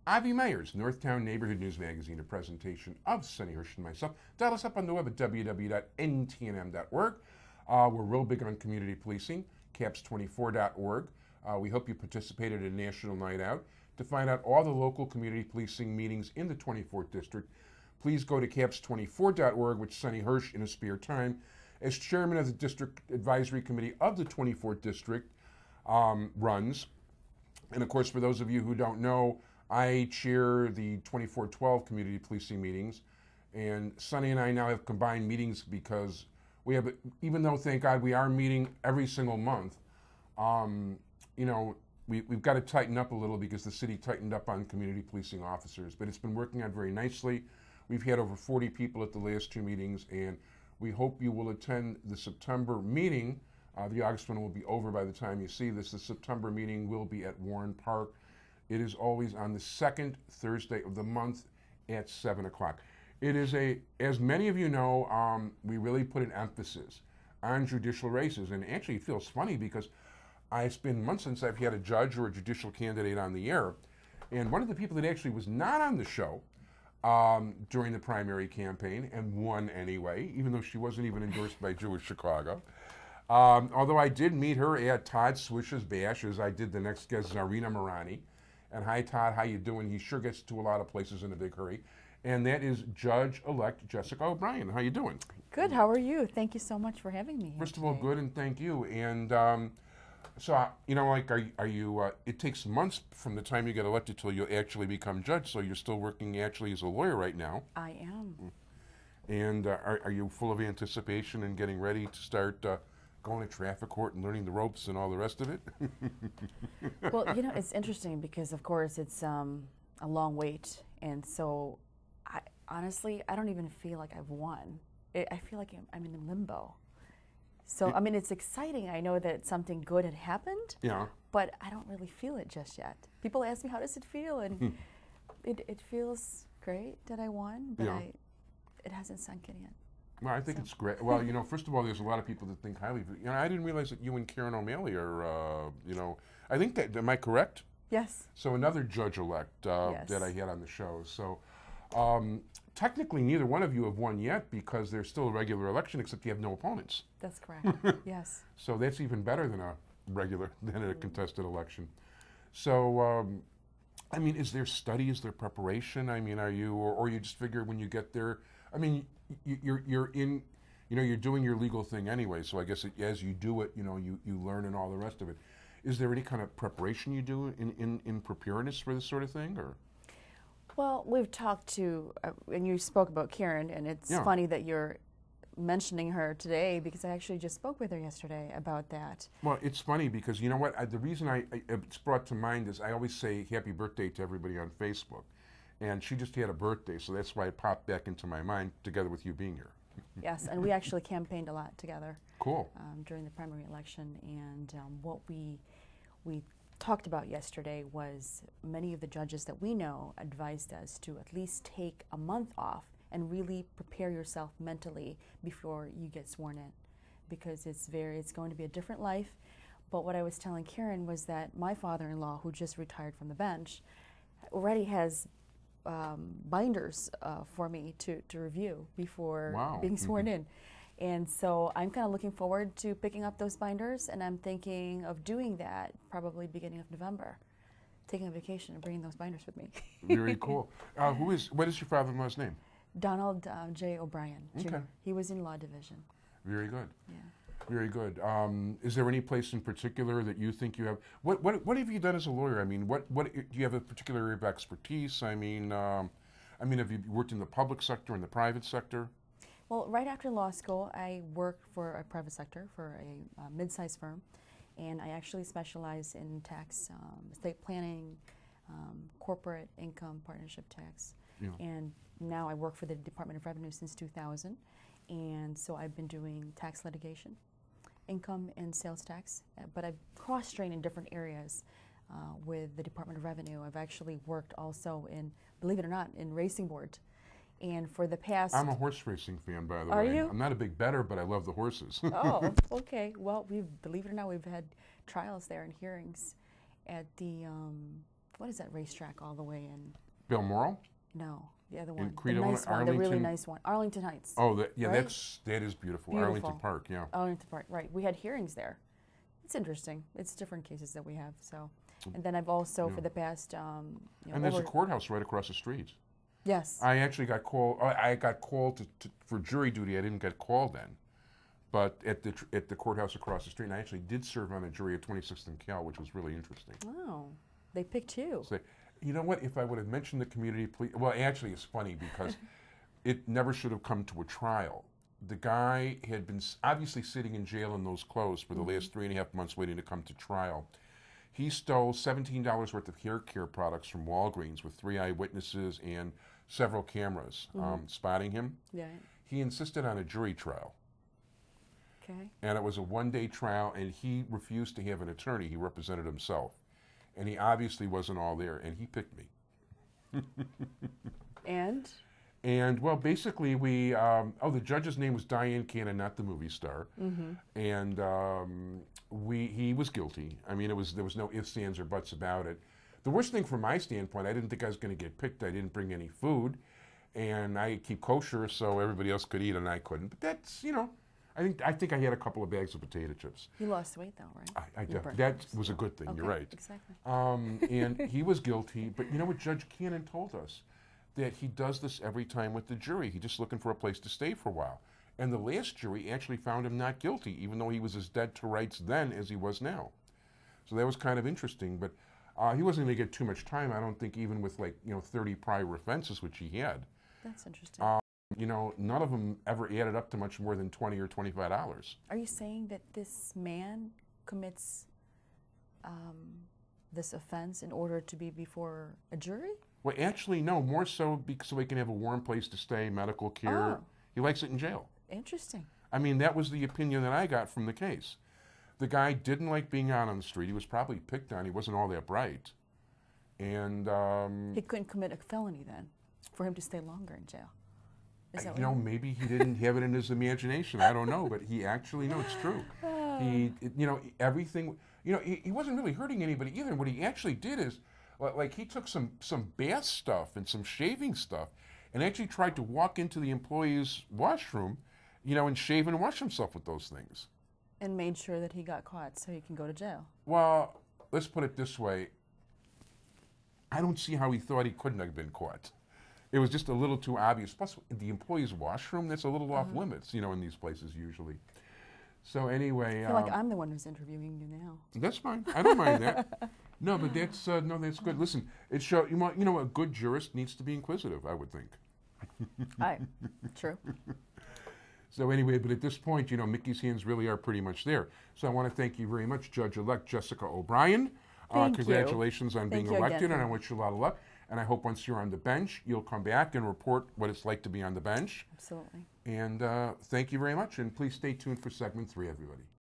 Avi Meyers, Northtown Neighborhood News Magazine, a presentation of Sonny Hirsch and myself. Dial us up on the web at www.ntnm.org. We're real big on community policing, caps24.org. We hope you participated in National Night Out. To find out all the local community policing meetings in the 24th District, please go to caps24.org, which Sonny Hirsch, in his spare time, as chairman of the District Advisory Committee of the 24th District, runs. And of course, for those of you who don't know, I chair the 2412 community policing meetings, and Sonny and I now have combined meetings because we have, even though, thank God, we are meeting every single month, you know, we've got to tighten up a little because the city tightened up on community policing officers, but it's been working out very nicely. We've had over 40 people at the last two meetings, and we hope you will attend the September meeting. The August one will be over by the time you see this. The September meeting will be at Warren Park. It is always on the second Thursday of the month at 7 o'clock. It is as many of you know, we really put an emphasis on judicial races. And actually it feels funny because it's been months since I've had a judge or a judicial candidate on the air. And one of the people that actually was not on the show during the primary campaign and won anyway, even though she wasn't even endorsed by Jewish Chicago. Although I did meet her at Todd Swish's bash, as I did the next guest, Zarina Marani. And hi, Todd, how you doing? He sure gets to a lot of places in a big hurry. And that is Judge-elect Jessica O'Brien. How you doing? Good, how are you? Thank you so much for having me here First of all, today. good, and thank you. And so, you know, like, are you, it takes months from the time you get elected till you actually become judge, so you're still working actually as a lawyer right now. I am. And are you full of anticipation and getting ready to start going to traffic court and learning the ropes and all the rest of it? Well, you know, it's interesting because, of course, it's a long wait. And so, honestly, I don't even feel like I've won. I feel like I'm in limbo. So, I mean, it's exciting. I know that something good had happened, Yeah. but I don't really feel it just yet. People ask me, how does it feel? And it feels great that I won, but Yeah. it hasn't sunk in yet. Well, I think it's great. Well, you know, first of all, there's a lot of people that think highly of you. You know, I didn't realize that you and Karen O'Malley are, you know, I think that, am I correct? Yes. So another judge-elect Yes. that I had on the show. So technically, neither one of you have won yet because there's still a regular election, except you have no opponents. That's correct. Yes. So that's even better than a contested election. So, I mean, is there study, is there preparation? I mean, are you, or you just figure when you get there, I mean, you're in, you know, you're doing your legal thing anyway, so I guess as you do it, you know, you learn and all the rest of it. Is there any kind of preparation you do in preparedness for this sort of thing, or? Well, we've talked to, and you spoke about Karen, and it's funny that you're mentioning her today because I actually just spoke with her yesterday about that. Well, it's funny because, you know what, the reason it's brought to mind is I always say happy birthday to everybody on Facebook. And she just had a birthday, so that's why it popped back into my mind together with you being here. Yes, and we actually campaigned a lot together. Cool. During the primary election, and what we talked about yesterday was many of the judges that we know advised us to at least take a month off and really prepare yourself mentally before you get sworn in, because it's going to be a different life. But what I was telling Karen was that my father-in-law, who just retired from the bench, already has binders for me to review before being sworn in. And so I'm kind of looking forward to picking up those binders, and I'm thinking of doing that probably beginning of November, taking a vacation and bringing those binders with me. Very cool. What is your father-in-law's name? Donald J. O'Brien, Jr. Okay. He was in law division. Very good. Yeah. Very good. Is there any place in particular that you think you have? What have you done as a lawyer? I mean, what do you have a particular area of expertise? I mean, have you worked in the public sector and the private sector? Well, right after law school, I worked for a private sector for a mid-sized firm, and I actually specialize in tax, estate planning, corporate income partnership tax, and now I work for the Department of Revenue since 2000, and so I've been doing tax litigation, income and sales tax, but I've cross-trained in different areas with the Department of Revenue. I've actually worked also in, believe it or not, in racing board. And for the past... I'm a horse racing fan, by the way. Are you? I'm not a big bettor, but I love the horses. Oh, okay. Well, believe it or not, we've had trials there and hearings at the what is that racetrack all the way in? Balmoral? No, the other one. Crete, the nice one, the really Arlington? nice one. Arlington Heights. Oh, Right? that is beautiful. Beautiful. Arlington Park, yeah. Arlington Park, right. We had hearings there. It's interesting. It's different cases that we have, so. And then I've also, for the past, And there's a courthouse right across the street. Yes. I actually got called. I got called for jury duty. I didn't get called then, but at the courthouse across the street. And I actually did serve on a jury at 26th and Cal, which was really interesting. Oh, they picked you. So, you know what? If I would have mentioned the community police, well, actually, it's funny because it never should have come to a trial. The guy had been obviously sitting in jail in those clothes for the last 3.5 months waiting to come to trial. He stole $17 worth of hair care products from Walgreens with 3 eyewitnesses and several cameras spotting him. Yeah. He insisted on a jury trial. Okay. And it was a 1-day trial, and he refused to have an attorney. He represented himself. And he obviously wasn't all there, and he picked me. And? And, well, basically the judge's name was Diane Cannon, not the movie star. And he was guilty. I mean, there was no ifs, ands, or buts about it. The worst thing from my standpoint, I didn't think I was going to get picked. I didn't bring any food. And I keep kosher so everybody else could eat and I couldn't. But that's, I think I had a couple of bags of potato chips. You lost weight, though, right? That was a good thing. Okay, You're right. Exactly. And he was guilty. But you know what Judge Cannon told us? That he does this every time with the jury. He's just looking for a place to stay for a while. And the last jury actually found him not guilty, even though he was as dead to rights then as he was now. So that was kind of interesting. But he wasn't going to get too much time, I don't think, even with 30 prior offenses, which he had. That's interesting. None of them ever added up to much more than $20 or $25. Are you saying that this man commits this offense in order to be before a jury? Well, actually, no. More so so he can have a warm place to stay, medical care. Oh. He likes it in jail. Interesting. I mean, that was the opinion that I got from the case. The guy didn't like being out on the street. He was probably picked on. He wasn't all that bright. And he couldn't commit a felony then, for him to stay longer in jail. Is that maybe he didn't have it in his imagination. I don't know, but he actually, no, it's true. Everything, he wasn't really hurting anybody either. What he actually did is, he took some bath stuff and some shaving stuff and actually tried to walk into the employee's washroom, and shave and wash himself with those things. And made sure that he got caught so he can go to jail. Well, let's put it this way. I don't see how he thought he couldn't have been caught. It was just a little too obvious. Plus, the employee's washroom, that's a little off limits, in these places usually. So anyway, I feel like I'm the one who's interviewing you now. That's fine. I don't mind that. No, but that's good. Listen, it shows a good jurist needs to be inquisitive, I would think. True. So anyway, but at this point, Mickey's hands really are pretty much there. So I want to thank you very much, Judge-elect Jessica O'Brien. Congratulations on being elected, and I wish you a lot of luck. And I hope once you're on the bench, you'll come back and report what it's like to be on the bench. Absolutely. And thank you very much. And please stay tuned for segment 3, everybody.